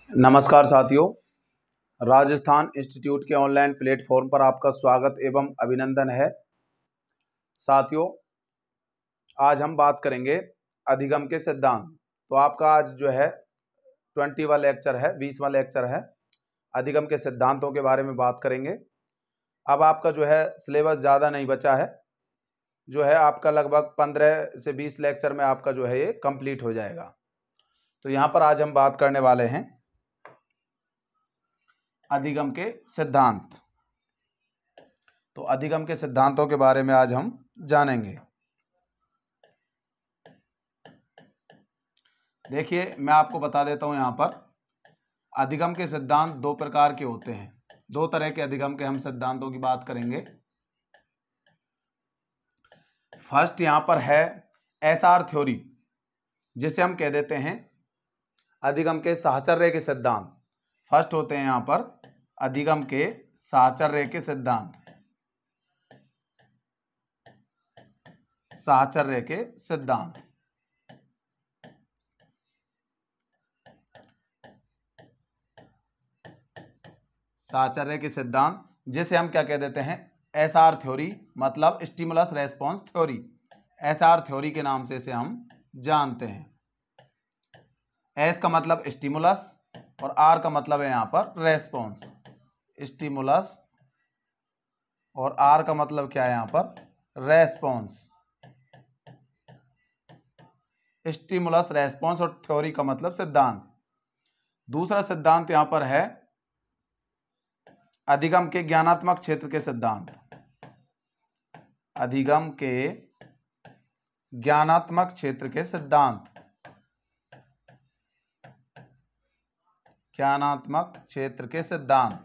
नमस्कार साथियों, राजस्थान इंस्टीट्यूट के ऑनलाइन प्लेटफॉर्म पर आपका स्वागत एवं अभिनंदन है। साथियों, आज हम बात करेंगे अधिगम के सिद्धांत। तो आपका आज जो है 20वां लेक्चर है, 20वां लेक्चर है। अधिगम के सिद्धांतों के बारे में बात करेंगे। अब आपका जो है सिलेबस ज़्यादा नहीं बचा है, जो है आपका लगभग 15 से 20 लेक्चर में आपका जो है ये कंप्लीट हो जाएगा। तो यहाँ पर आज हम बात करने वाले हैं अधिगम के सिद्धांत। तो अधिगम के सिद्धांतों के बारे में आज हम जानेंगे। देखिए, मैं आपको बता देता हूं, यहाँ पर अधिगम के सिद्धांत दो प्रकार के होते हैं। दो तरह के अधिगम के हम सिद्धांतों की बात करेंगे। फर्स्ट यहाँ पर है एसआर थ्योरी, जिसे हम कह देते हैं अधिगम के साहचर्य के सिद्धांत। फर्स्ट होते हैं यहाँ पर अधिगम के साहचर्य के सिद्धांत। साहचर्य के सिद्धांत साहचर्य के सिद्धांत जिसे हम क्या कह देते हैं, एसआर थ्योरी, मतलब stimulus response theory. SR theory के नाम से इसे हम जानते हैं। एस का मतलब स्टिमुलस और आर का मतलब है यहाँ पर रेस्पॉन्स। स्टिमुलस और आर का मतलब क्या है यहाँ पर, रेस्पॉन्स। स्टिमुलस, रेस्पॉन्स और थ्योरी का मतलब सिद्धांत। दूसरा सिद्धांत यहाँ पर है अधिगम के ज्ञानात्मक क्षेत्र के सिद्धांत। अधिगम के ज्ञानात्मक क्षेत्र के सिद्धांत। ज्ञानात्मक क्षेत्र के सिद्धांत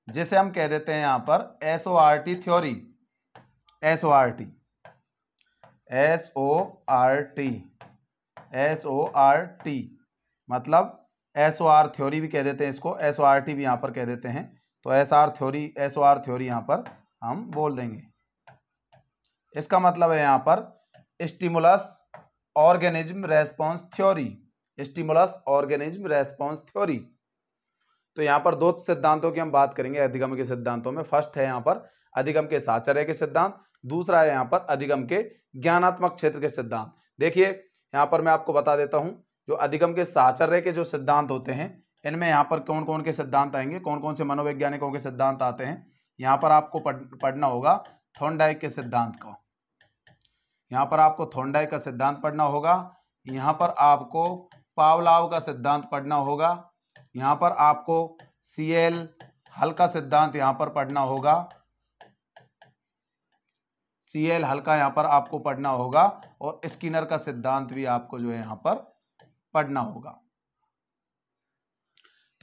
जिसे हम कह देते हैं यहाँ पर एसओआरटी थ्योरी। एसओआरटी, एसओआरटी, एसओआरटी मतलब एसओआर थ्योरी भी कह देते हैं इसको, एसओआरटी भी यहाँ पर कह देते हैं। तो एसआर थ्योरी, एसओआर थ्योरी यहाँ पर हम बोल देंगे। इसका मतलब है यहाँ पर stimulus organism response theory. Stimulus organism response theory. तो यहाँ पर दो सिद्धांतों की हम बात करेंगे अधिगम के सिद्धांतों में। फर्स्ट है यहाँ पर अधिगम के साहचर्य के सिद्धांत, दूसरा है यहाँ पर अधिगम के ज्ञानात्मक क्षेत्र के सिद्धांत। देखिए, यहाँ पर मैं आपको बता देता हूँ, जो अधिगम के साहचर्य के जो सिद्धांत होते हैं, इनमें यहाँ पर कौन कौन के सिद्धांत आएंगे, कौन कौन से मनोवैज्ञानिकों के सिद्धांत आते हैं। यहाँ पर आपको पढ़ना होगा थॉर्नडाइक के सिद्धांत का। यहाँ पर आपको थॉर्नडाइक का सिद्धांत पढ़ना होगा। यहाँ पर आपको पावलाव का सिद्धांत पढ़ना होगा। यहाँ पर आपको सीएल हल का सिद्धांत यहाँ पर पढ़ना होगा। सीएल हल का यहाँ पर आपको पढ़ना होगा और स्किनर का सिद्धांत भी आपको जो है यहाँ पर पढ़ना होगा।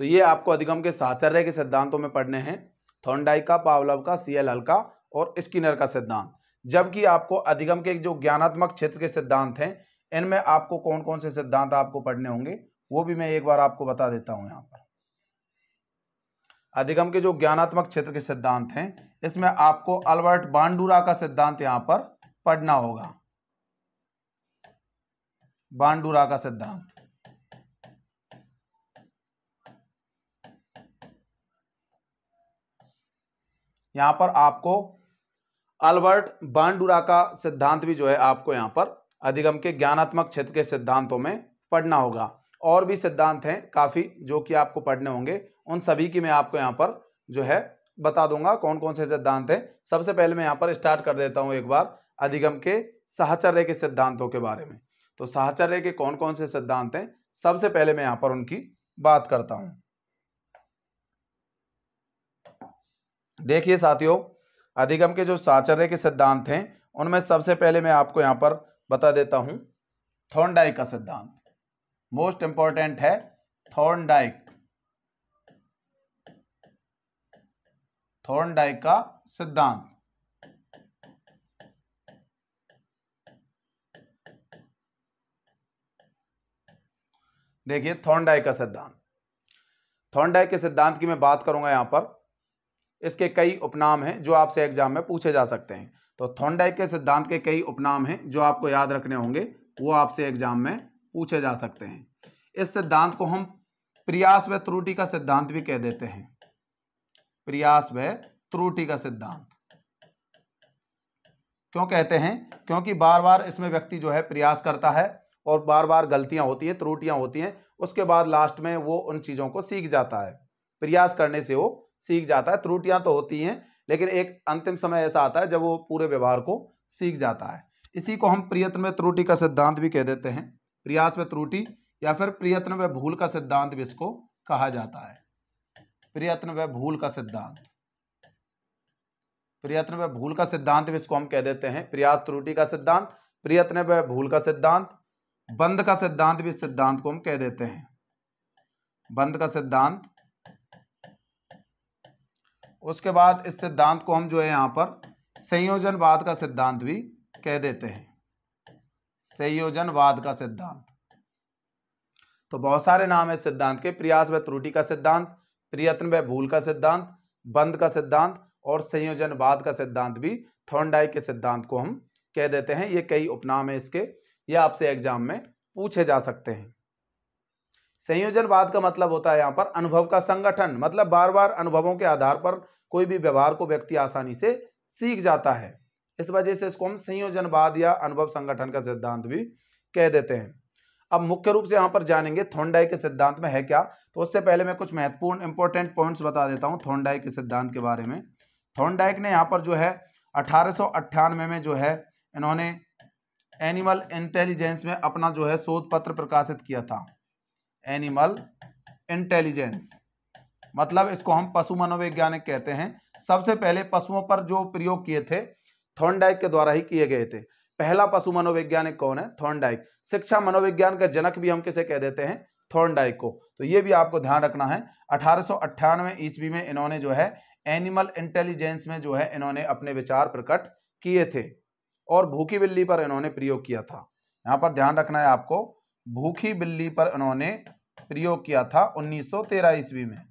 तो ये आपको अधिगम के साहचर्य के सिद्धांतों में पढ़ने हैं, थॉर्नडाइक का, पावलोव का, सीएल हल का और स्किनर का सिद्धांत। जबकि आपको अधिगम के जो ज्ञानात्मक क्षेत्र के सिद्धांत हैं, इनमें आपको कौन कौन से सिद्धांत आपको पढ़ने होंगे वो भी मैं एक बार आपको बता देता हूं। यहाँ पर अधिगम के जो ज्ञानात्मक क्षेत्र के सिद्धांत हैं, इसमें आपको अल्बर्ट बांडुरा का सिद्धांत यहाँ पर पढ़ना होगा। बांडुरा का सिद्धांत। यहाँ पर आपको अल्बर्ट बांडुरा का सिद्धांत भी जो है आपको यहाँ पर अधिगम के ज्ञानात्मक क्षेत्र के सिद्धांतों में पढ़ना होगा। और भी सिद्धांत हैं काफी जो कि आपको पढ़ने होंगे, उन सभी की मैं आपको यहाँ पर जो है बता दूंगा कौन कौन से सिद्धांत हैं। सबसे पहले मैं यहाँ पर स्टार्ट कर देता हूँ एक बार अधिगम के साहचर्य के सिद्धांतों के बारे में। तो साहचर्य के कौन कौन से सिद्धांत हैं, सबसे पहले मैं यहाँ पर उनकी बात करता हूँ। देखिए साथियों, अधिगम के जो साहचर्य के सिद्धांत हैं, उनमें सबसे पहले मैं आपको यहाँ पर बता देता हूँ थॉर्नडाइक का सिद्धांत। मोस्ट इंपॉर्टेंट है थॉर्नडाइक। थॉर्नडाइक का सिद्धांत। देखिए, थॉर्नडाइक का सिद्धांत। थॉर्नडाइक के सिद्धांत की मैं बात करूंगा यहाँ पर। इसके कई उपनाम हैं जो आपसे एग्जाम में पूछे जा सकते हैं। तो थॉर्नडाइक के सिद्धांत के कई उपनाम हैं जो आपको याद रखने होंगे, वो आपसे एग्जाम में पूछे जा सकते हैं। इस सिद्धांत को हम प्रयास व त्रुटि का सिद्धांत भी कह देते हैं। प्रयास व त्रुटि का सिद्धांत क्यों कहते हैं? क्योंकि बार बार इसमें व्यक्ति जो है प्रयास करता है और बार बार गलतियां होती हैं, त्रुटियां होती हैं, उसके बाद लास्ट में वो उन चीजों को सीख जाता है। प्रयास करने से वो सीख जाता है। त्रुटियां तो होती हैं लेकिन एक अंतिम समय ऐसा आता है जब वो पूरे व्यवहार को सीख जाता है। इसी को हम प्रयत्न में त्रुटि का सिद्धांत भी कह देते हैं। प्रयास में त्रुटि या फिर प्रयत्न में भूल का सिद्धांत भी इसको कहा जाता है। प्रयत्न व भूल का सिद्धांत, प्रयत्न व भूल का सिद्धांत भी इसको हम कह देते हैं। प्रयास त्रुटि का सिद्धांत, प्रयत्न व भूल का सिद्धांत, बंद का सिद्धांत भी इस सिद्धांत को हम कह देते हैं। बंद का सिद्धांत। उसके बाद इस सिद्धांत को हम जो है यहां पर संयोजनवाद का सिद्धांत भी कह देते हैं। संयोजनवाद का सिद्धांत। तो बहुत सारे नाम है इस सिद्धांत के। प्रयास व त्रुटि का सिद्धांत, प्रयत्न व भूल का सिद्धांत, बंद का सिद्धांत और संयोजनवाद का सिद्धांत भी थॉर्नडाइक के सिद्धांत को हम कह देते हैं। ये कई उपनाम है इसके, ये आपसे एग्जाम में पूछे जा सकते हैं। संयोजनवाद का मतलब होता है यहाँ पर अनुभव का संगठन, मतलब बार बार अनुभवों के आधार पर कोई भी व्यवहार को व्यक्ति आसानी से सीख जाता है। इस वजह से इसको हम संयोजनवाद या अनुभव संगठन का सिद्धांत भी कह देते हैं। अब मुख्य रूप से यहाँ पर जानेंगे थॉर्नडाइक के सिद्धांत में है क्या। तो उससे पहले मैं कुछ महत्वपूर्ण इंपॉर्टेंट पॉइंट्स बता देता हूँ थॉर्नडाइक के सिद्धांत के बारे में। थॉर्नडाइक ने यहाँ पर जो है 1898 में जो है इन्होंने एनिमल इंटेलिजेंस में अपना जो है शोध पत्र प्रकाशित किया था। एनिमल इंटेलिजेंस मतलब इसको हम पशु मनोवैज्ञानिक कहते हैं। सबसे पहले पशुओं पर जो प्रयोग किए थे थॉर्नडाइक के द्वारा ही किए गए थे। पहला पशु मनोवैज्ञानिक कौन है? थॉर्नडाइक। शिक्षा मनोविज्ञान का जनक भी हम किसे कह देते हैं? थॉर्नडाइक को। तो ये भी आपको ध्यान रखना है। 1898 ईस्वी में इन्होंने जो है एनिमल इंटेलिजेंस में जो है इन्होंने अपने विचार प्रकट किए थे और भूखी बिल्ली पर इन्होंने प्रयोग किया था। यहाँ पर ध्यान रखना है आपको, भूखी बिल्ली पर इन्होंने प्रयोग किया था 1913 ईस्वी में।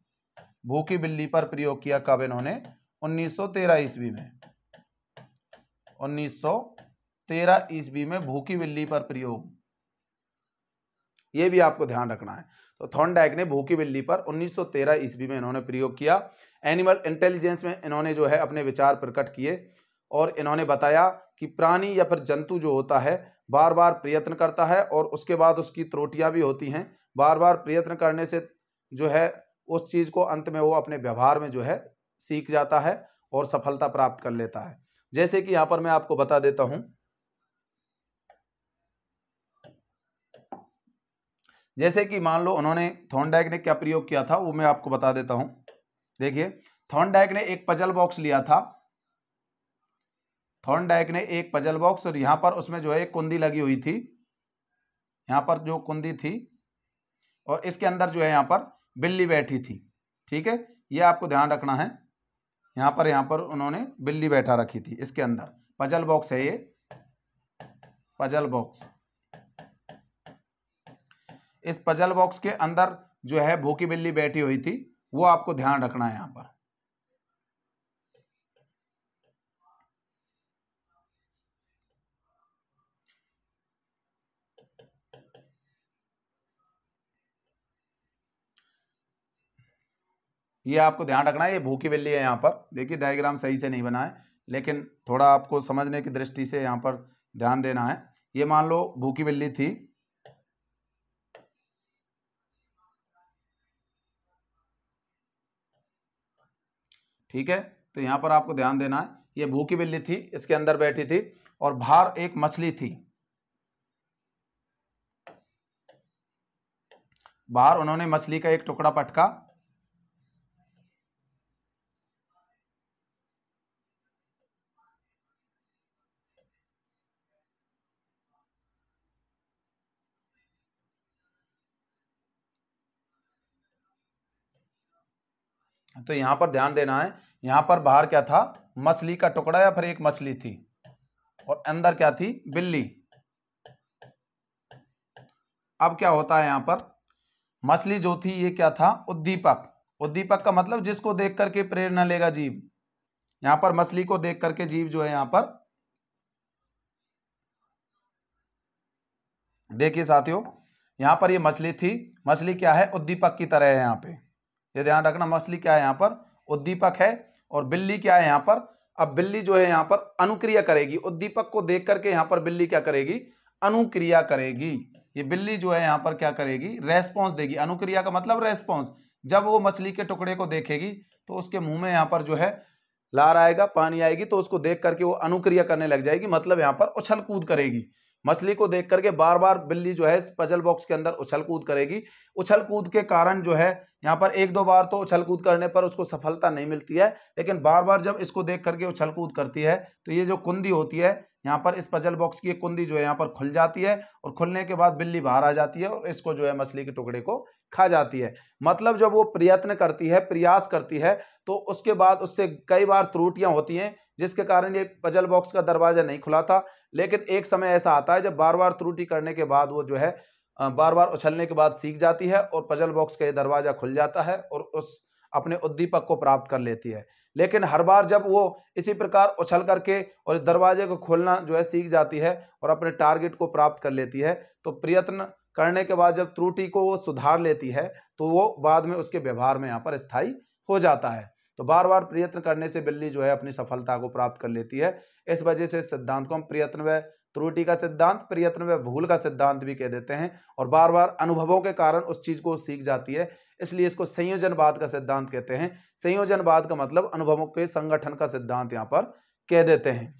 भूखी बिल्ली पर प्रयोग किया कब इन्होंने? 1913 ईस्वी में। 1913 ईस्वी में भूखी बिल्ली पर प्रयोग, ये भी आपको ध्यान रखना है। तो थॉर्नडाइक ने भूखी बिल्ली पर 1913 ईस्वी में इन्होंने प्रयोग किया। एनिमल इंटेलिजेंस में इन्होंने जो है अपने विचार प्रकट किए और इन्होंने बताया कि प्राणी या फिर जंतु जो होता है बार बार प्रयत्न करता है और उसके बाद उसकी त्रुटियां भी होती हैं। बार बार प्रयत्न करने से जो है उस चीज को अंत में वो अपने व्यवहार में जो है सीख जाता है और सफलता प्राप्त कर लेता है। जैसे कि यहाँ पर मैं आपको बता देता हूं, जैसे कि मान लो उन्होंने थॉर्नडाइक ने क्या प्रयोग किया था वो मैं आपको बता देता हूं। देखिए, थॉर्नडाइक ने एक पजल बॉक्स लिया था। थॉर्नडाइक ने एक पजल बॉक्स और यहां पर उसमें जो है एक कुंडी लगी हुई थी। यहां पर जो कुंडी थी और इसके अंदर जो है यहां पर बिल्ली बैठी थी। ठीक है, ये आपको ध्यान रखना है। यहां पर उन्होंने बिल्ली बैठा रखी थी। इसके अंदर पजल बॉक्स है, ये पजल बॉक्स। इस पजल बॉक्स के अंदर जो है भूखी बिल्ली बैठी हुई थी, वो आपको ध्यान रखना है यहां पर। ये आपको ध्यान रखना है, ये भूखी बिल्ली है। यहाँ पर देखिए डायग्राम सही से नहीं बना है, लेकिन थोड़ा आपको समझने की दृष्टि से यहाँ पर ध्यान देना है। ये मान लो भूखी बिल्ली थी, ठीक है। तो यहाँ पर आपको ध्यान देना है, ये भूखी बिल्ली थी, इसके अंदर बैठी थी और बाहर एक मछली थी। बाहर उन्होंने मछली का एक टुकड़ा पटका, तो यहां पर ध्यान देना है। यहां पर बाहर क्या था? मछली का टुकड़ा या फिर एक मछली थी और अंदर क्या थी? बिल्ली। अब क्या होता है यहां पर? मछली जो थी ये क्या था? उद्दीपक। उद्दीपक का मतलब जिसको देख करके प्रेरणा लेगा जीव। यहां पर मछली को देख करके जीव जो है यहां पर, देखिए साथियों, यहाँ पर ये मछली थी, मछली क्या है, उद्दीपक की तरह है यहाँ पे, ये ध्यान रखना, मछली क्या है यहाँ पर, उद्दीपक है। और बिल्ली क्या है यहाँ पर, अब बिल्ली जो है यहाँ पर अनुक्रिया करेगी, उद्दीपक को देख करके यहाँ पर बिल्ली क्या करेगी, अनुक्रिया करेगी। ये बिल्ली जो है यहाँ पर क्या करेगी, रेस्पॉन्स देगी। अनुक्रिया का मतलब रेस्पॉन्स, जब वो मछली के टुकड़े को देखेगी तो उसके मुंह में यहाँ पर जो है लार आएगा, पानी आएगी, तो उसको देख करके वो अनुक्रिया करने लग जाएगी, मतलब यहाँ पर उछल कूद करेगी। मछली को देख करके बार बार बिल्ली जो है पजल बॉक्स के अंदर उछल कूद करेगी। उछल कूद के कारण जो है यहाँ पर एक दो बार तो उछल कूद करने पर उसको सफलता नहीं मिलती है, लेकिन बार बार जब इसको देख करके उछल कूद करती है तो ये जो कुंडी होती है यहाँ पर, इस पजल बॉक्स की कुंडी जो है यहाँ पर खुल जाती है, और खुलने के बाद बिल्ली बाहर आ जाती है और इसको जो है मछली के टुकड़े को खा जाती है। मतलब जब वो प्रयत्न करती है, प्रयास करती है, तो उसके बाद उससे कई बार त्रुटियां होती हैं, जिसके कारण ये पजल बॉक्स का दरवाजा नहीं खुला था। लेकिन एक समय ऐसा आता है जब बार बार त्रुटि करने के बाद वो जो है बार बार उछलने के बाद सीख जाती है और पजल बॉक्स का ये दरवाजा खुल जाता है और उस अपने उद्दीपक को प्राप्त कर लेती है। लेकिन हर बार जब वो इसी प्रकार उछल करके और इस दरवाजे को खोलना जो है सीख जाती है और अपने टारगेट को प्राप्त कर लेती है, तो प्रयत्न करने के बाद जब त्रुटि को वो सुधार लेती है तो वो बाद में उसके व्यवहार में यहाँ पर स्थायी हो जाता है। तो बार बार प्रयत्न करने से बिल्ली जो है अपनी सफलता को प्राप्त कर लेती है। इस वजह से सिद्धांत को हम प्रयत्न व त्रुटि का सिद्धांत, प्रयत्न व भूल का सिद्धांत भी कह देते हैं। और बार बार अनुभवों के कारण उस चीज को सीख जाती है, इसलिए इसको संयोजनवाद का सिद्धांत कहते हैं। संयोजनवाद का मतलब अनुभवों के संगठन का सिद्धांत यहाँ पर कह देते हैं।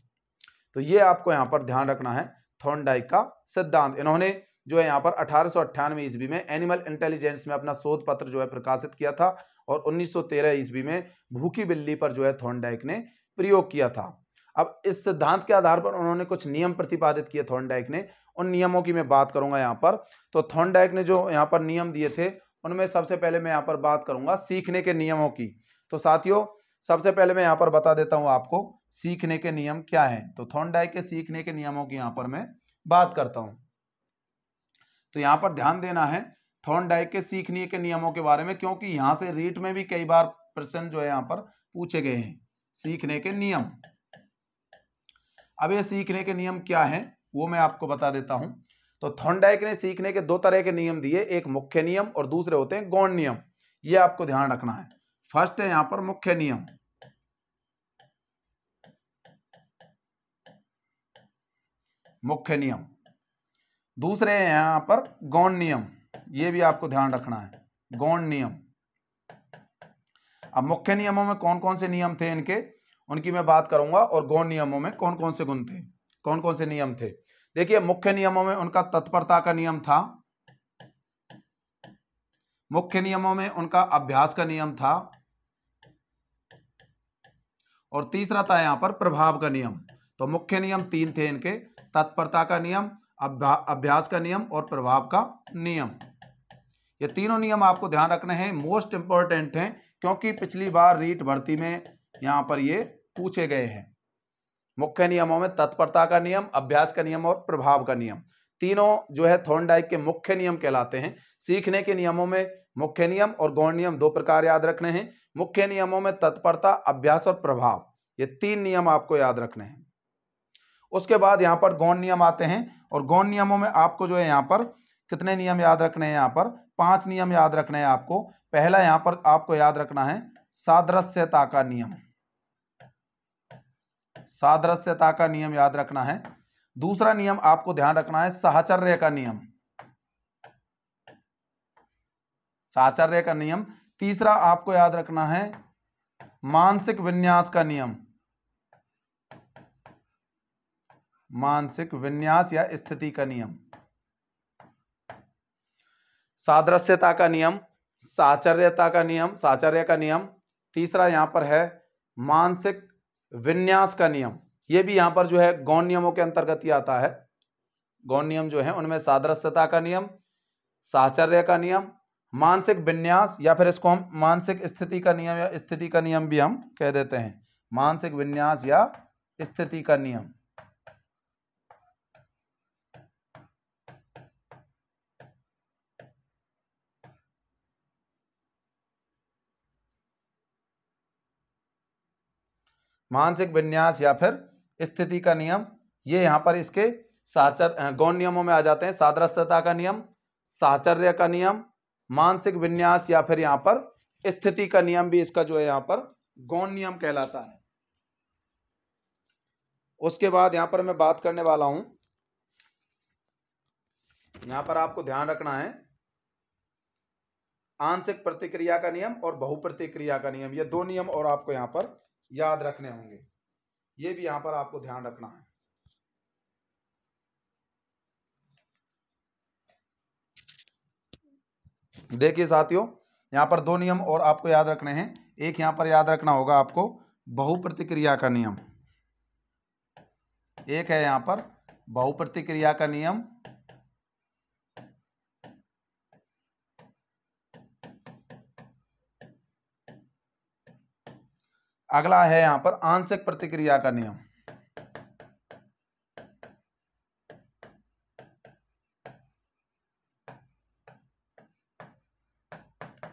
तो ये आपको यहाँ पर ध्यान रखना है थॉर्नडाइक का सिद्धांत। इन्होंने जो है यहाँ पर 1898 ईस्वी में एनिमल इंटेलिजेंस में अपना शोध पत्र जो है प्रकाशित किया था, और 1913 ईस्वी में भूखी बिल्ली पर जो है थॉर्नडाइक ने प्रयोग किया था। अब इस सिद्धांत के आधार पर उन्होंने कुछ नियम प्रतिपादित किए थॉर्नडाइक ने, उन नियमों की मैं बात करूंगा यहाँ पर। तो थॉर्नडाइक ने जो यहाँ पर नियम दिए थे उनमें सबसे पहले मैं यहाँ पर बात करूंगा सीखने के नियमों की। तो साथियों, सबसे पहले मैं यहाँ पर बता देता हूँ आपको सीखने के नियम क्या है। तो थॉर्नडाइक के सीखने के नियमों की यहाँ पर मैं बात करता हूँ। तो यहाँ पर ध्यान देना है थॉर्नडाइक के सीखने के नियमों के बारे में, क्योंकि यहाँ से रीट में भी कई बार प्रश्न जो है यहाँ पर पूछे गए हैं। सीखने के नियम, अब ये सीखने के नियम क्या है वो मैं आपको बता देता हूं। तो थॉर्नडाइक ने सीखने के दो तरह के नियम दिए, एक मुख्य नियम और दूसरे होते हैं गौण नियम। ये आपको ध्यान रखना है। फर्स्ट है यहां पर मुख्य नियम, मुख्य नियम। दूसरे है यहां पर गौण नियम, ये भी आपको ध्यान रखना है, गौण नियम। अब मुख्य नियमों में कौन कौन से नियम थे इनके, उनकी मैं बात करूंगा, और गौण नियमों में कौन कौन से गुण थे, कौन कौन से नियम थे। देखिए, मुख्य नियमों में उनका तत्परता का नियम था, मुख्य नियमों में उनका अभ्यास का नियम था, और तीसरा था यहां पर प्रभाव का नियम। तो मुख्य नियम तीन थे इनके, तत्परता का नियम, अभ्यास का नियम और प्रभाव का नियम। ये तीनों नियम आपको ध्यान रखने हैं, मोस्ट इंपॉर्टेंट हैं, क्योंकि पिछली बार रीट भर्ती में यहां पर ये पूछे गए हैं। मुख्य नियमों में तत्परता का नियम, अभ्यास का नियम और प्रभाव का नियम, तीनों जो है थॉर्नडाइक के मुख्य नियम कहलाते हैं। सीखने के नियमों में मुख्य नियम और गौण नियम दो प्रकार याद रखने हैं। मुख्य नियमों में तत्परता, अभ्यास और प्रभाव, ये तीन नियम आपको याद रखने हैं। उसके बाद यहाँ पर गौण नियम आते हैं, और गौण नियमों में आपको जो है यहाँ पर कितने नियम याद रखने हैं, यहाँ पर 5 नियम याद रखने हैं आपको। पहला यहाँ पर आपको याद रखना है सादृश्यता का नियम, सादृश्यता का नियम याद रखना है। दूसरा नियम आपको ध्यान रखना है साहचर्य का नियम, साहचर्य का नियम। तीसरा आपको याद रखना है मानसिक विन्यास का नियम, मानसिक विन्यास या स्थिति का नियम। सादृश्यता का नियम, साहचर्यता का नियम, साहचर्य का नियम, तीसरा यहां पर है मानसिक विन्यास का नियम। ये भी यहां पर जो है गौण नियमों के अंतर्गत ही आता है। गौण नियम जो है उनमें सादृश्यता का नियम, साहचर्य का नियम, मानसिक विन्यास, या फिर इसको हम मानसिक स्थिति का नियम या स्थिति का नियम भी हम कह देते हैं, मानसिक विन्यास या स्थिति का नियम। मानसिक विन्यास या फिर स्थिति का नियम, ये यहां पर इसके गौण नियमों में आ जाते हैं। सादृश्यता का नियम, साहचर्य का नियम, मानसिक विन्यास या फिर यहाँ पर स्थिति का नियम भी इसका जो है यहाँ पर गौण नियम कहलाता है। उसके बाद यहाँ पर मैं बात करने वाला हूं, यहाँ पर आपको ध्यान रखना है आंशिक प्रतिक्रिया का नियम और बहुप्रतिक्रिया का नियम, ये दो नियम और आपको यहाँ पर याद रखने होंगे, ये भी यहाँ पर आपको ध्यान रखना है। देखिए साथियों, यहाँ पर दो नियम और आपको याद रखने हैं। एक यहाँ पर याद रखना होगा आपको बहुप्रतिक्रिया का नियम, एक है यहाँ पर बहुप्रतिक्रिया का नियम, अगला है यहाँ पर आंशिक प्रतिक्रिया का नियम।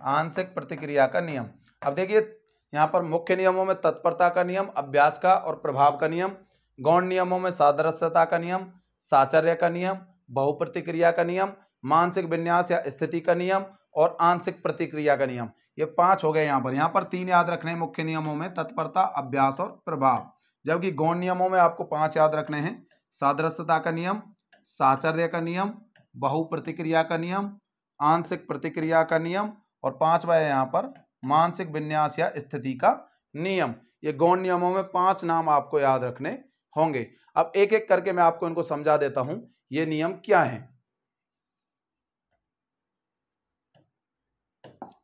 आंशिक प्रतिक्रिया का नियम। अब देखिए यहाँ पर मुख्य नियमों में तत्परता का नियम, अभ्यास का और प्रभाव का नियम, गौण नियमों में सादृश्यता का नियम, साहचर्य का नियम, बहुप्रतिक्रिया का नियम, मानसिक विन्यास या स्थिति का नियम और आंशिक प्रतिक्रिया का नियम, ये 5 हो गए। यहाँ पर 3 याद रखने मुख्य नियमों में, तत्परता, अभ्यास और प्रभाव, जबकि गौण नियमों में आपको 5 याद रखने हैं, सादृश्यता का नियम, साहचर्य का नियम, बहुप्रतिक्रिया का नियम, आंशिक प्रतिक्रिया का नियम और 5वां है यहाँ पर मानसिक विन्यास या स्थिति का नियम। ये गौण नियमों में 5 नाम आपको याद रखने होंगे। अब एक एक करके मैं आपको इनको समझा देता हूं, ये नियम क्या हैं।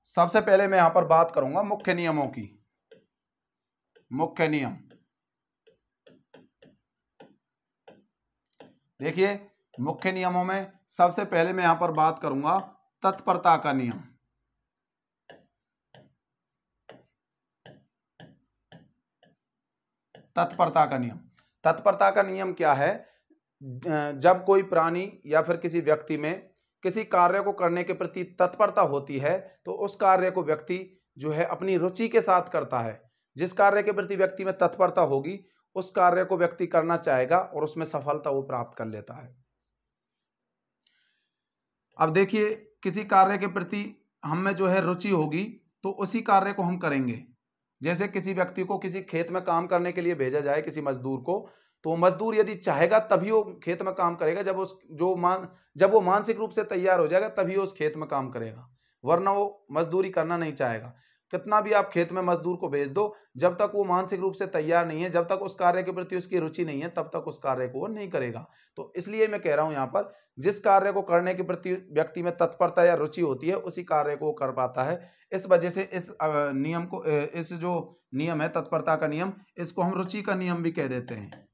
सबसे पहले मैं यहां पर बात करूंगा मुख्य नियमों की। मुख्य नियम देखिए, मुख्य नियमों में सबसे पहले मैं यहां पर बात करूंगा तत्परता का नियम। तत्परता का नियम, तत्परता का नियम क्या है? जब कोई प्राणी या फिर किसी व्यक्ति में किसी कार्य को करने के प्रति तत्परता होती है तो उस कार्य को व्यक्ति जो है अपनी रुचि के साथ करता है। जिस कार्य के प्रति व्यक्ति में तत्परता होगी उस कार्य को व्यक्ति करना चाहेगा और उसमें सफलता वो प्राप्त कर लेता है। अब देखिए, किसी कार्य के प्रति हम में जो है रुचि होगी तो उसी कार्य को हम करेंगे। जैसे किसी व्यक्ति को किसी खेत में काम करने के लिए भेजा जाए, किसी मजदूर को, तो मजदूर यदि चाहेगा तभी वो खेत में काम करेगा। जब वो मानसिक रूप से तैयार हो जाएगा तभी वो उस खेत में काम करेगा, वरना वो मजदूरी करना नहीं चाहेगा। कितना भी आप खेत में मजदूर को भेज दो, जब तक वो मानसिक रूप से तैयार नहीं है, जब तक उस कार्य के प्रति उसकी रुचि नहीं है, तब तक उस कार्य को वो नहीं करेगा। तो इसलिए मैं कह रहा हूं यहाँ पर जिस कार्य को करने के प्रति व्यक्ति में तत्परता या रुचि होती है उसी कार्य को वो कर पाता है। इस वजह से इस नियम को, इस जो नियम है तत्परता का नियम, इसको हम रुचि का नियम भी कह देते हैं।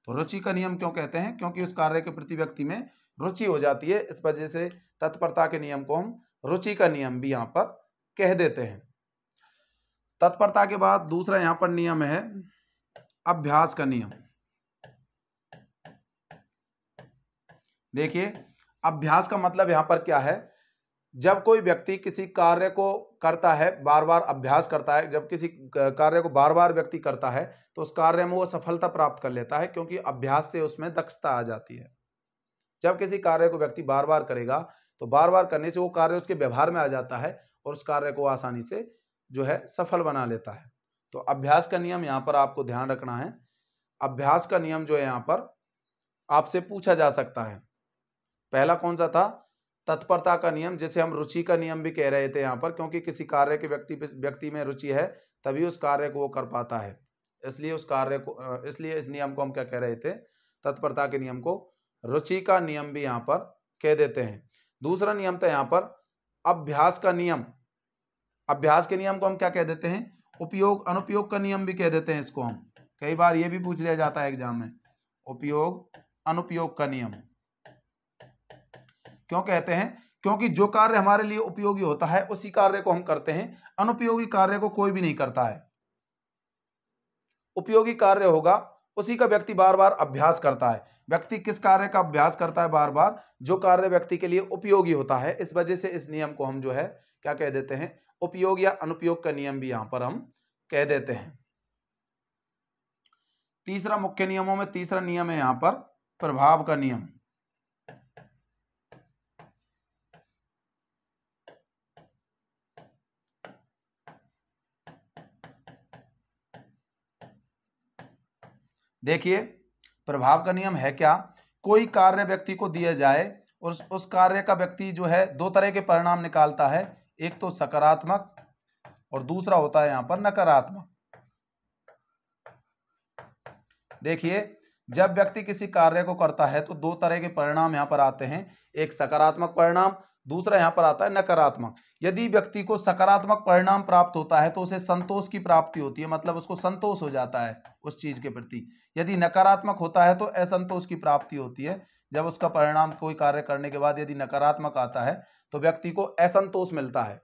तो रुचि का नियम क्यों कहते हैं? क्योंकि उस कार्य के प्रति व्यक्ति में रुचि हो जाती है, इस वजह से तत्परता के नियम को हम रुचि का नियम भी यहाँ पर कह देते हैं। तत्परता के बाद दूसरा यहाँ पर नियम है अभ्यास का नियम। देखिए, अभ्यास का मतलब यहाँ पर क्या है? जब कोई व्यक्ति किसी कार्य को करता है, बार बार अभ्यास करता है, जब किसी कार्य को बार बार व्यक्ति करता है तो उस कार्य में वो सफलता प्राप्त कर लेता है, क्योंकि अभ्यास से उसमें दक्षता आ जाती है। जब किसी कार्य को व्यक्ति बार बार करेगा तो बार बार करने से वो कार्य उसके व्यवहार में आ जाता है और उस कार्य को आसानी से जो है सफल बना लेता है। तो अभ्यास का नियम यहाँ पर आपको ध्यान रखना है। अभ्यास का नियम जो है यहाँ पर आपसे पूछा जा सकता है। पहला कौन सा था? तत्परता का नियम, जिसे हम रुचि का नियम भी कह रहे थे यहाँ पर, क्योंकि किसी कार्य के व्यक्ति में रुचि है तभी उस कार्य को वो कर पाता है। इसलिए इसलिए इस नियम को हम क्या कह रहे थे? तत्परता के नियम को रुचि का नियम भी यहाँ पर कह देते हैं। दूसरा नियम था यहाँ पर अभ्यास का नियम। अभ्यास के नियम को हम क्या कह देते हैं? उपयोग अनुपयोग का नियम भी कह देते हैं इसको हम। कई बार ये भी पूछ लिया जाता है एग्जाम में, उपयोग अनुपयोग का नियम। क्यों कहते हैं? क्योंकि जो कार्य हमारे लिए उपयोगी होता है उसी कार्य को हम करते हैं, अनुपयोगी कार्य को कोई भी नहीं करता है। उपयोगी कार्य होगा उसी का व्यक्ति बार बार अभ्यास करता है। व्यक्ति किस कार्य का अभ्यास करता है? बार बार जो कार्य व्यक्ति के लिए उपयोगी होता है। इस वजह से इस नियम को हम जो है क्या कह देते हैं? उपयोग या अनुपयोग का नियम भी यहां पर हम कह देते हैं। तीसरा मुख्य नियमों में तीसरा नियम है यहां पर प्रभाव का नियम। देखिए प्रभाव का नियम है क्या, कोई कार्य व्यक्ति को दिया जाए, उस कार्य का व्यक्ति जो है दो तरह के परिणाम निकालता है, एक तो सकारात्मक और दूसरा होता है यहाँ पर नकारात्मक। देखिए जब व्यक्ति किसी कार्य को करता है तो दो तरह के परिणाम यहाँ पर आते हैं, एक सकारात्मक परिणाम, दूसरा यहाँ पर आता है नकारात्मक। यदि व्यक्ति को सकारात्मक परिणाम प्राप्त होता है तो उसे संतोष की प्राप्ति होती है, मतलब उसको संतोष हो जाता है उस चीज के प्रति। यदि नकारात्मक होता है तो असंतोष की प्राप्ति होती है। जब उसका परिणाम कोई कार्य करने के बाद यदि नकारात्मक आता है तो व्यक्ति को असंतोष मिलता है।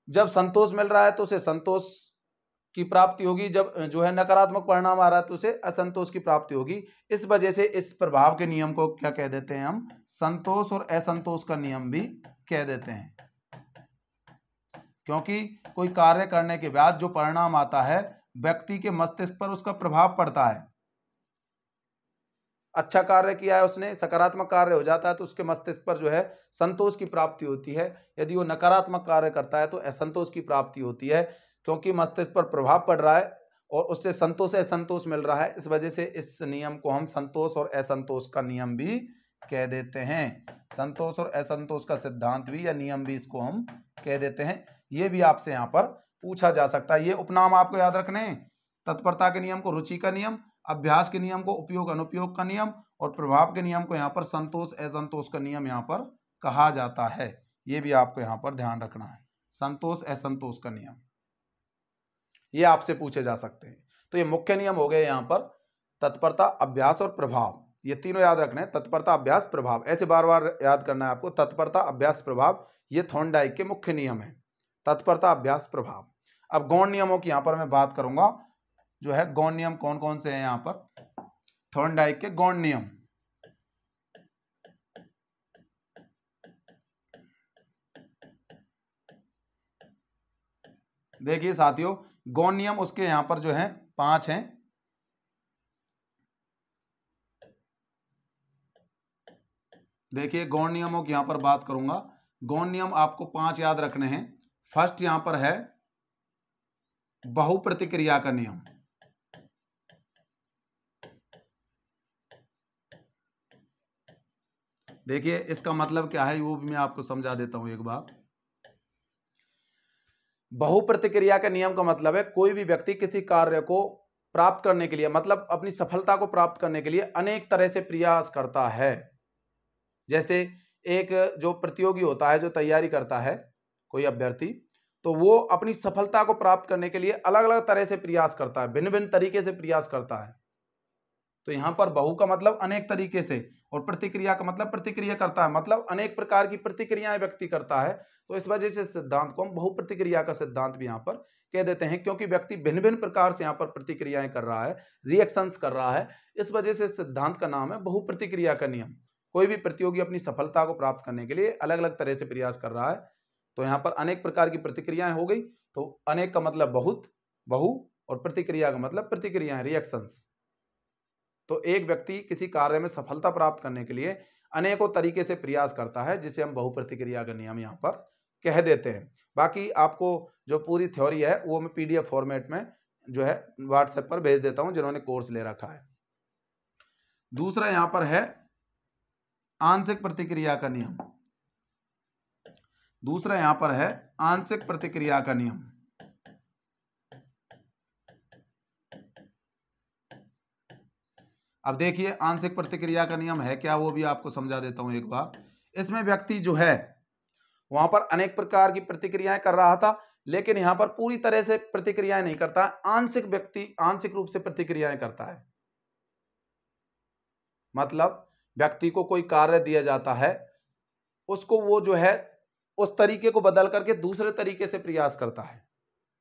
जब संतोष मिल रहा है तो उसे संतोष की प्राप्ति होगी, जब जो है नकारात्मक परिणाम आ रहा है तो उसे असंतोष की प्राप्ति होगी। इस वजह से इस प्रभाव के नियम को क्या कह देते हैं हम, संतोष और असंतोष का नियम भी कह देते हैं। क्योंकि कोई कार्य करने के बाद जो परिणाम आता है व्यक्ति के मस्तिष्क पर उसका प्रभाव पड़ता है। अच्छा कार्य किया है उसने, सकारात्मक कार्य हो जाता है तो उसके मस्तिष्क पर जो है संतोष की प्राप्ति होती है। यदि वो नकारात्मक कार्य करता है तो असंतोष की प्राप्ति होती है, क्योंकि मस्तिष्क पर प्रभाव पड़ रहा है और उससे संतोष असंतोष मिल रहा है। इस वजह से इस नियम को हम संतोष और असंतोष का नियम भी कह देते हैं। संतोष और असंतोष का सिद्धांत भी या नियम भी इसको हम कह देते हैं। ये भी आपसे यहाँ पर पूछा जा सकता है। ये उपनाम आपको याद रखने, तत्परता के नियम को रुचि का नियम, अभ्यास के नियम को उपयोग अनुपयोग का नियम और प्रभाव के नियम को यहाँ पर संतोष असंतोष का नियम यहाँ पर कहा जाता है। ये भी आपको यहाँ पर ध्यान रखना है, संतोष असंतोष का नियम, ये आपसे पूछे जा सकते हैं। तो ये मुख्य नियम हो गए यहाँ पर, तत्परता, अभ्यास और प्रभाव, ये तीनों याद रखना है। तत्परता, अभ्यास, प्रभाव, ऐसे बार बार याद करना है आपको। तत्परता, अभ्यास, प्रभाव, ये थॉर्नडाइक के मुख्य नियम है, तत्परता, अभ्यास, प्रभाव। अब गौण नियमों की यहाँ पर मैं बात करूंगा, जो है गौण नियम कौन कौन से हैं यहाँ पर। थॉर्नडाइक के गौण नियम, देखिए साथियों गौण नियम उसके यहाँ पर जो है 5 हैं। देखिए गौण नियमों की यहाँ पर बात करूंगा, गौण नियम आपको 5 याद रखने हैं। फर्स्ट यहाँ पर है बहुप्रतिक्रिया का नियम। देखिए इसका मतलब क्या है वो भी मैं आपको समझा देता हूं एक बार। बहुप्रतिक्रिया के नियम का मतलब है कोई भी व्यक्ति किसी कार्य को प्राप्त करने के लिए, मतलब अपनी सफलता को प्राप्त करने के लिए अनेक तरह से प्रयास करता है। जैसे एक जो प्रतियोगी होता है, जो तैयारी करता है कोई अभ्यर्थी, तो वो अपनी सफलता को प्राप्त करने के लिए अलग अलग तरह से प्रयास करता है, भिन्न भिन्न तरीके से प्रयास करता है। तो यहां पर बहु का मतलब अनेक तरीके से और प्रतिक्रिया का मतलब प्रतिक्रिया करता है, मतलब अनेक प्रकार की प्रतिक्रियाएं व्यक्ति करता है। तो इस वजह से सिद्धांत को हम बहुप्रतिक्रिया का सिद्धांत भी यहाँ पर कह देते हैं, क्योंकि व्यक्ति भिन्न भिन्न प्रकार से यहाँ पर प्रतिक्रियाएं कर रहा है, रिएक्शंस कर रहा है। इस वजह से सिद्धांत का नाम है बहुप्रतिक्रिया का नियम। कोई भी प्रतियोगी अपनी सफलता को प्राप्त करने के लिए अलग अलग तरह से प्रयास कर रहा है। तो यहाँ पर अनेक प्रकार की प्रतिक्रियाएं हो गई। तो अनेक का मतलब बहुत, बहु, और प्रतिक्रिया का मतलब प्रतिक्रियाएं, रिएक्शंस। तो एक व्यक्ति किसी कार्य में सफलता प्राप्त करने के लिए अनेकों तरीके से प्रयास करता है, जिसे हम बहुप्रतिक्रिया का नियम यहाँ पर कह देते हैं। बाकी आपको जो पूरी थ्योरी है वो मैं पीडीएफ फॉर्मेट में जो है व्हाट्सएप पर भेज देता हूं, जिन्होंने कोर्स ले रखा है। दूसरा यहाँ पर है आंशिक प्रतिक्रिया का नियम। दूसरा यहाँ पर है आंशिक प्रतिक्रिया का नियम। अब देखिए आंशिक प्रतिक्रिया का नियम है क्या, वो भी आपको समझा देता हूं एक बार। इसमें व्यक्ति जो है वहां पर अनेक प्रकार की प्रतिक्रियाएं कर रहा था, लेकिन यहां पर पूरी तरह से प्रतिक्रियाएं नहीं करता, आंशिक व्यक्ति आंशिक रूप से प्रतिक्रियाएं करता है। मतलब व्यक्ति को कोई कार्य दिया जाता है, उसको वो जो है उस तरीके को बदल करके दूसरे तरीके से प्रयास करता है,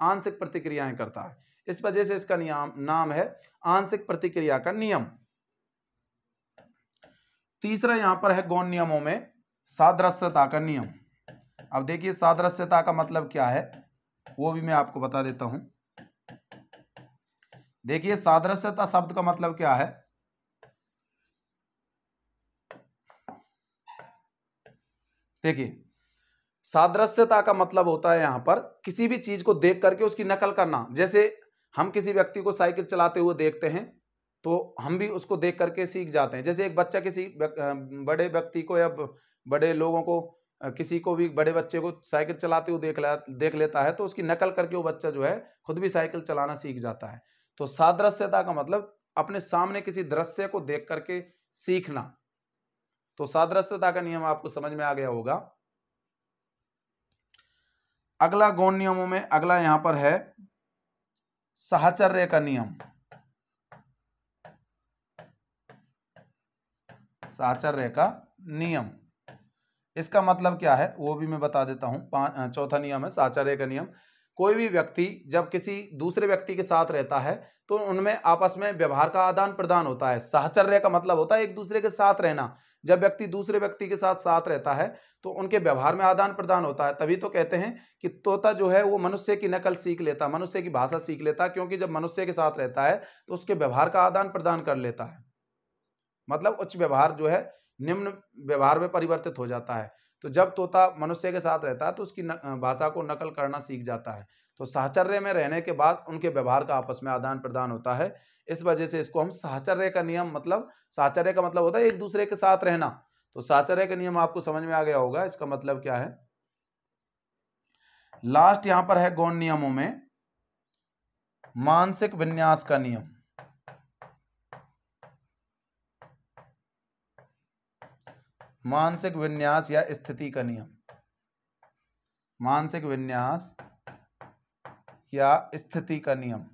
आंशिक प्रतिक्रियाएं करता है। इस वजह से इसका नाम है आंशिक प्रतिक्रिया का नियम। तीसरा यहां पर है गौण नियमों में सादृश्यता का नियम। अब देखिए सादृश्यता का मतलब क्या है वो भी मैं आपको बता देता हूं। देखिए सादृश्यता शब्द का मतलब क्या है। देखिए सादृश्यता का मतलब होता है यहां पर किसी भी चीज को देख करके उसकी नकल करना। जैसे हम किसी व्यक्ति को साइकिल चलाते हुए देखते हैं तो हम भी उसको देख करके सीख जाते हैं। जैसे एक बच्चा किसी बड़े व्यक्ति को या बड़े लोगों को, किसी को भी, बड़े बच्चे को साइकिल चलाते हुए देख लेता है, तो उसकी नकल करके वो बच्चा जो है खुद भी साइकिल चलाना सीख जाता है। तो सादृश्यता का मतलब अपने सामने किसी दृश्य को देख करके सीखना। तो सादृश्यता का नियम आपको समझ में आ गया होगा। अगला गौण नियमों में अगला यहां पर है साहचर्य का नियम। साहचर्य का नियम, इसका मतलब क्या है वो भी मैं बता देता हूं। चौथा नियम है साहचर्य का नियम। कोई भी व्यक्ति जब किसी दूसरे व्यक्ति के साथ रहता है तो उनमें आपस में व्यवहार का आदान प्रदान होता है। साहचर्य का मतलब होता है एक दूसरे के साथ रहना। जब व्यक्ति दूसरे व्यक्ति के साथ साथ रहता है तो उनके व्यवहार में आदान प्रदान होता है। तभी तो कहते हैं कि तोता जो है वो मनुष्य की नकल सीख लेता, मनुष्य की भाषा सीख लेता, क्योंकि जब मनुष्य के साथ रहता है तो उसके व्यवहार का आदान प्रदान कर लेता है। मतलब उच्च व्यवहार जो है निम्न व्यवहार में परिवर्तित हो जाता है। तो जब तोता मनुष्य के साथ रहता है तो उसकी भाषा को नकल करना सीख जाता है। तो साहचर्य में रहने के बाद उनके व्यवहार का आपस में आदान प्रदान होता है। इस वजह से इसको हम साहचर्य का नियम, मतलब साहचर्य का मतलब होता है एक दूसरे के साथ रहना। तो साहचर्य का नियम आपको समझ में आ गया होगा। इसका मतलब क्या है। लास्ट यहां पर है गौण नियमों में मानसिक विन्यास का नियम। मानसिक विन्यास या स्थिति का नियम। मानसिक विन्यास या स्थिति का नियम।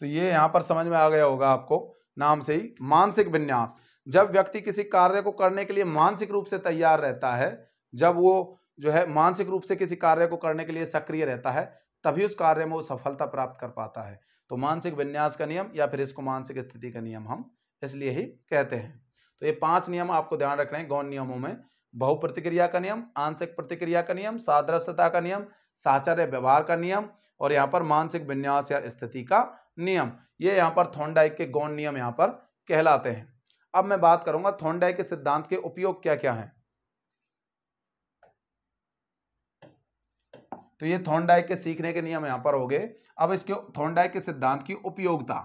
तो ये यहां पर समझ में आ गया होगा आपको नाम से ही, मानसिक विन्यास। जब व्यक्ति किसी कार्य को करने के लिए मानसिक रूप से तैयार रहता है, जब वो जो है मानसिक रूप से किसी कार्य को करने के लिए सक्रिय रहता है, तभी उस कार्य में वो सफलता प्राप्त कर पाता है। तो मानसिक विन्यास का नियम या फिर इसको मानसिक स्थिति का नियम हम इसलिए ही कहते हैं। तो ये 5 नियम आपको ध्यान रखने हैं गौण नियमों में। बहुप्रतिक्रिया का नियम, आंशिक प्रतिक्रिया का नियम, सादृश्यता का नियम, साहचर्य व्यवहार का नियम और यहाँ पर मानसिक विन्यास या स्थिति का नियम। ये यहाँ पर थॉर्नडाइक के गौण नियम यहाँ पर कहलाते हैं। अब मैं बात करूंगा थॉर्नडाइक के सिद्धांत के उपयोग क्या क्या हैं। तो ये थॉर्नडाइक के सीखने के नियम यहां पर हो गए। अब इसके थॉर्नडाइक के सिद्धांत की उपयोगिता।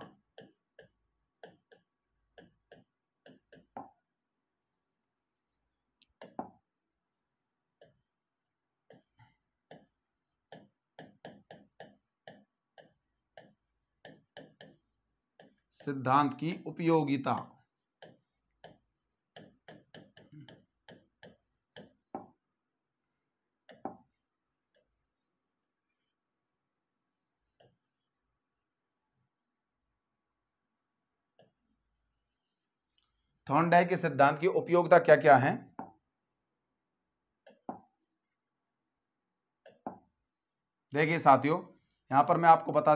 सिद्धांत की उपयोगिता। थॉर्नडाइक के सिद्धांत की उपयोगिता क्या क्या है। देखिए साथियों, यहां पर मैं आपको बता